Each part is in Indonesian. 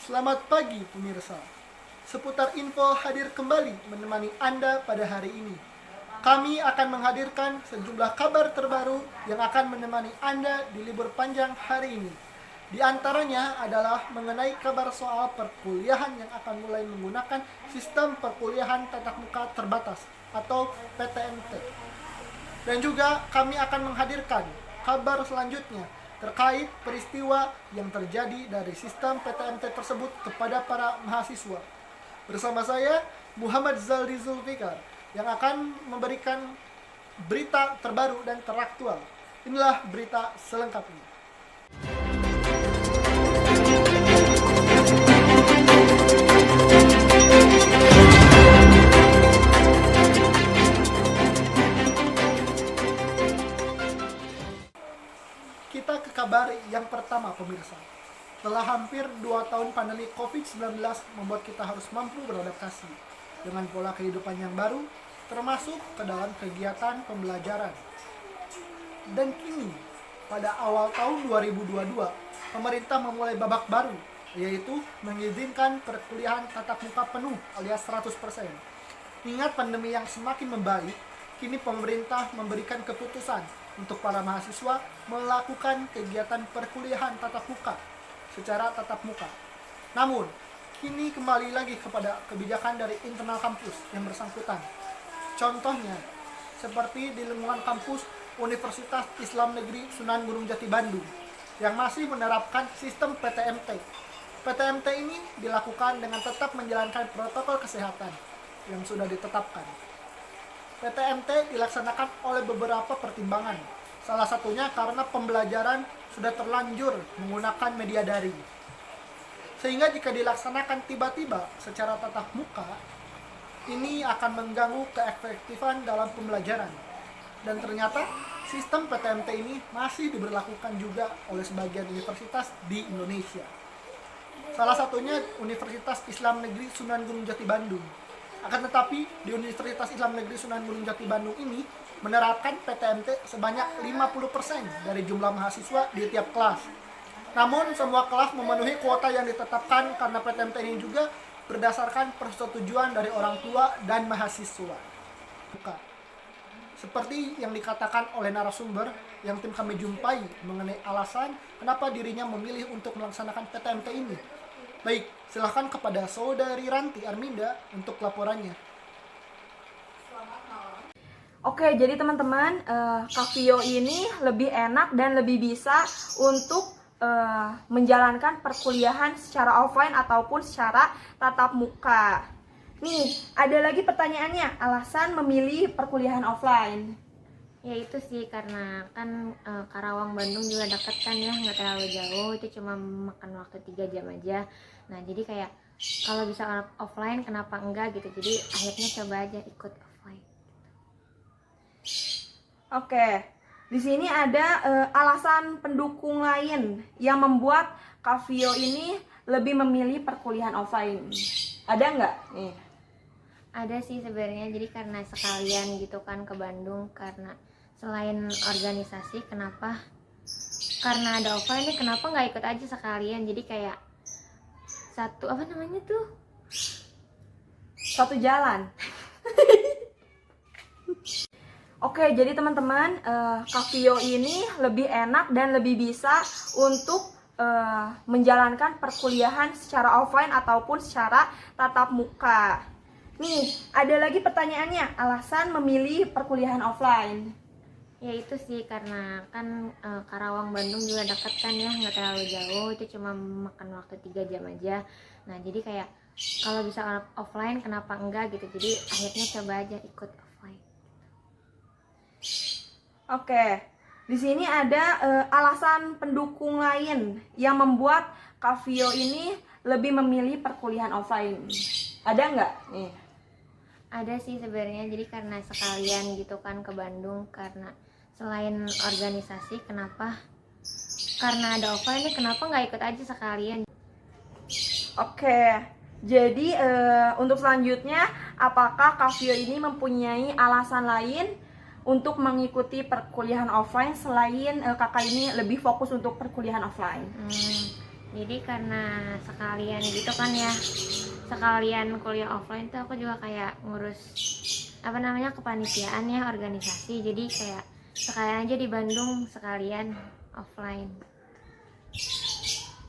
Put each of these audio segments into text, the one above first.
Selamat pagi pemirsa. Seputar info hadir kembali menemani Anda pada hari ini. Kami akan menghadirkan sejumlah kabar terbaru yang akan menemani Anda di libur panjang hari ini. Di antaranya adalah mengenai kabar soal perkuliahan yang akan mulai menggunakan sistem perkuliahan tatap muka terbatas atau PTMT. Dan juga kami akan menghadirkan kabar selanjutnya terkait peristiwa yang terjadi dari sistem PTMT tersebut kepada para mahasiswa. Bersama saya, Muhammad Zaldi Zulfikar, yang akan memberikan berita terbaru dan teraktual. Inilah berita selengkapnya. Kita ke kabar yang pertama pemirsa. Setelah hampir 2 tahun pandemi COVID-19 membuat kita harus mampu beradaptasi dengan pola kehidupan yang baru, termasuk ke dalam kegiatan pembelajaran. Dan kini, pada awal tahun 2022, pemerintah memulai babak baru, yaitu mengizinkan perkuliahan tatap muka penuh alias 100%. Ingat pandemi yang semakin membaik, kini pemerintah memberikan keputusan untuk para mahasiswa melakukan kegiatan perkuliahan tatap muka secara tatap muka. Namun, kini kembali lagi kepada kebijakan dari internal kampus yang bersangkutan. Contohnya, seperti di lingkungan kampus Universitas Islam Negeri Sunan Gunung Jati Bandung yang masih menerapkan sistem PTMT. PTMT ini dilakukan dengan tetap menjalankan protokol kesehatan yang sudah ditetapkan. PTMT dilaksanakan oleh beberapa pertimbangan. Salah satunya karena pembelajaran sudah terlanjur menggunakan media daring. Sehingga jika dilaksanakan tiba-tiba secara tatap muka, ini akan mengganggu keefektifan dalam pembelajaran. Dan ternyata sistem PTMT ini masih diberlakukan juga oleh sebagian universitas di Indonesia. Salah satunya Universitas Islam Negeri Sunan Gunung Jati Bandung. Akan tetapi, di Universitas Islam Negeri Sunan Gunung Jati Bandung ini menerapkan PTMT sebanyak 50% dari jumlah mahasiswa di tiap kelas. Namun, semua kelas memenuhi kuota yang ditetapkan karena PTMT ini juga berdasarkan persetujuan dari orang tua dan mahasiswa. Seperti yang dikatakan oleh narasumber yang tim kami jumpai mengenai alasan kenapa dirinya memilih untuk melaksanakan PTMT ini. Baik, silahkan kepada Saudari Ranti Arminda untuk laporannya. Oke, jadi teman-teman, Kavio ini lebih enak dan lebih bisa untuk menjalankan perkuliahan secara offline ataupun secara tatap muka. Nih, ada lagi pertanyaannya, alasan memilih perkuliahan offline. Ya itu sih karena kan Karawang Bandung juga dekat kan ya, nggak terlalu jauh, itu cuma makan waktu 3 jam aja. Nah jadi kayak kalau bisa offline kenapa enggak gitu, jadi akhirnya coba aja ikut offline. Oke, di sini ada alasan pendukung lain yang membuat Kavio ini lebih memilih perkuliahan offline. Ada nggak? Nih. Ada sih sebenarnya, jadi karena sekalian gitu kan ke Bandung, karena selain organisasi karena ada offline nih, kenapa nggak ikut aja sekalian, jadi kayak satu jalan. Oke, jadi teman-teman, Kavio ini lebih enak dan lebih bisa untuk menjalankan perkuliahan secara offline ataupun secara tatap muka. Nih, ada lagi pertanyaannya, alasan memilih perkuliahan offline. Ya itu sih karena kan Karawang Bandung juga dekat kan ya, nggak terlalu jauh, itu cuma makan waktu 3 jam aja. Nah jadi kayak kalau bisa offline kenapa enggak gitu, jadi akhirnya coba aja ikut offline. Oke, di sini ada alasan pendukung lain yang membuat Kavio ini lebih memilih perkuliahan offline. Ada nggak? Nih. Ada sih sebenarnya, jadi karena sekalian gitu kan ke Bandung, karena selain organisasi karena ada offline nih, kenapa nggak ikut aja sekalian. Oke, jadi untuk selanjutnya, apakah Kavio ini mempunyai alasan lain untuk mengikuti perkuliahan offline selain kakak ini lebih fokus untuk perkuliahan offline? Jadi karena sekalian gitu kan ya, sekalian kuliah offline tuh aku juga kayak ngurus apa namanya kepanitiaan ya, organisasi. Jadi kayak sekalian aja di Bandung sekalian offline.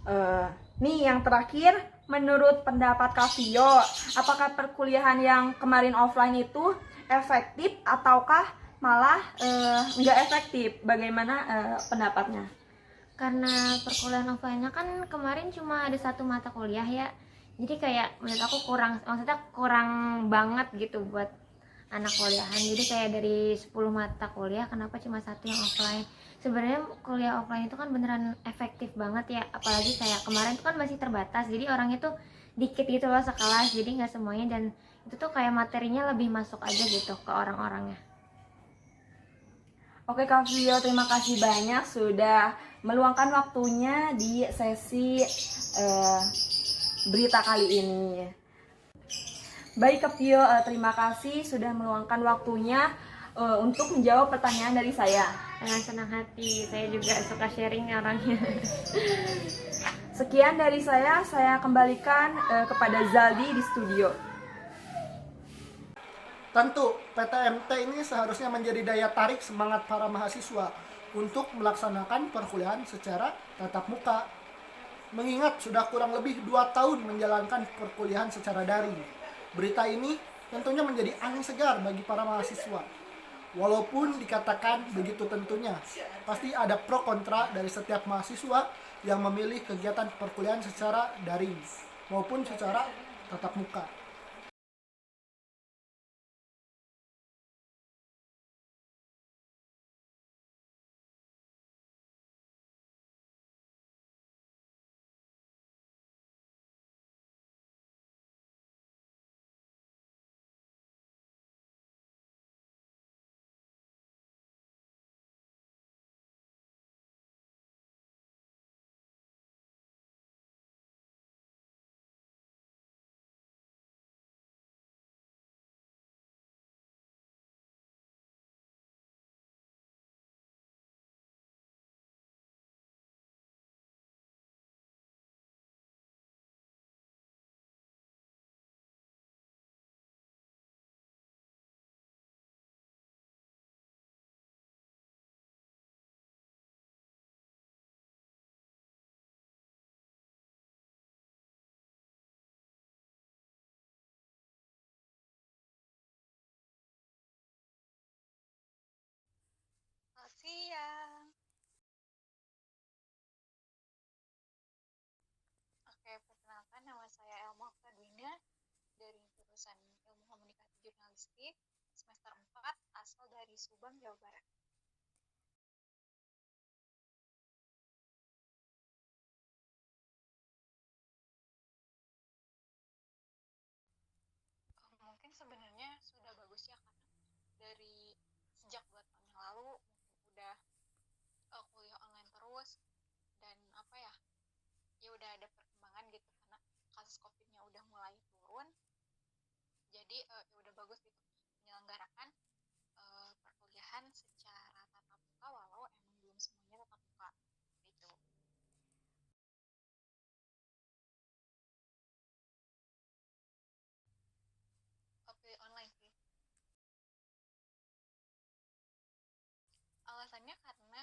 Eh, Nih yang terakhir, menurut pendapat Kak Vio, apakah perkuliahan yang kemarin offline itu efektif ataukah malah nggak efektif? Bagaimana pendapatnya? Karena perkuliahan offline-nya kan kemarin cuma ada satu mata kuliah ya, jadi kayak menurut aku kurang, maksudnya kurang banget gitu buat anak kuliahan. Jadi kayak dari 10 mata kuliah kenapa cuma satu yang offline. Sebenarnya kuliah offline itu kan beneran efektif banget ya, apalagi kayak kemarin itu kan masih terbatas, jadi orang itu dikit gitu loh sekelas, jadi nggak semuanya, dan itu tuh kayak materinya lebih masuk aja gitu ke orang-orangnya. Oke Kak Vio, terima kasih banyak sudah meluangkan waktunya di sesi berita kali ini. Baik Kak Vio, terima kasih sudah meluangkan waktunya untuk menjawab pertanyaan dari saya. Dengan senang hati, saya juga suka sharing orangnya. Sekian dari saya kembalikan kepada Zaldi di studio. Tentu, PTMT ini seharusnya menjadi daya tarik semangat para mahasiswa untuk melaksanakan perkuliahan secara tatap muka. Mengingat sudah kurang lebih 2 tahun menjalankan perkuliahan secara daring. Berita ini tentunya menjadi angin segar bagi para mahasiswa. Walaupun dikatakan begitu tentunya, pasti ada pro kontra dari setiap mahasiswa yang memilih kegiatan perkuliahan secara daring maupun secara tatap muka. Selamat siang. Oke, perkenalkan nama saya Elma Fadwina dari jurusan Ilmu Komunikasi Jurnalistik semester 4 asal dari Subang, Jawa Barat. Mungkin sebenarnya sudah bagus ya karena dari sejak 2 tahun yang lalu mungkin udah kuliah online terus dan apa ya, ya udah ada perkembangan gitu karena kasus COVID-nya udah mulai turun. Jadi ya udah bagus gitu menyelenggarakan perkuliahan secara tatap muka walau emang belum semuanya tatap muka gitu. Pilih online sih. Alasannya karena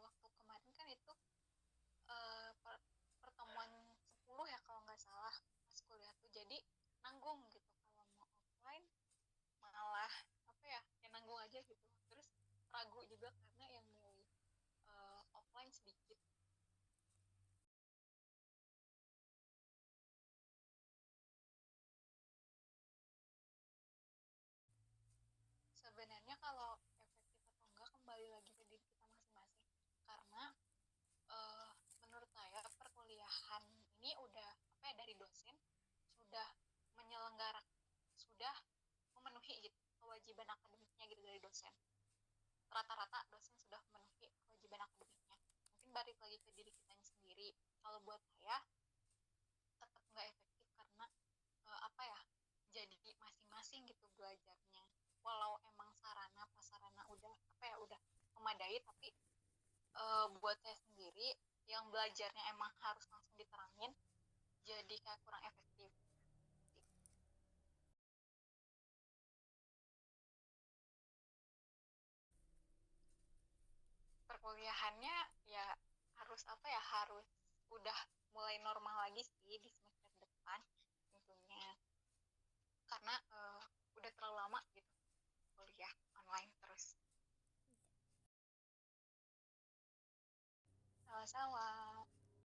waktu kemarin kan itu pertemuan 10 ya kalau nggak salah pas kuliah tuh, jadi nanggung gitu kalau mau offline malah apa ya, nanggung aja gitu, terus ragu juga karena yang milih offline sedikit. Sebenarnya kalau efektif atau enggak kembali lagi ke diri kita masing-masing, karena uh, menurut saya perkuliahan ini udah apa ya, dari dosen sudah menyelenggarakan, sudah memenuhi gitu kewajiban akademiknya gitu dari dosen. Rata-rata dosen sudah memenuhi kewajiban akademiknya. Mungkin balik lagi ke diri kita sendiri. Kalau buat saya tetap nggak efektif karena apa ya, jadi masing-masing gitu belajarnya. Walau emang sarana prasarana udah apa ya, udah memadai, tapi buat buat saya sendiri yang belajarnya emang harus langsung diterangin, jadi kayak kurang efektif. Perkuliahannya ya harus apa ya, harus udah mulai normal lagi sih di semester depan tentunya, karena udah terlalu lama gitu kuliah online terus. Sama-sama.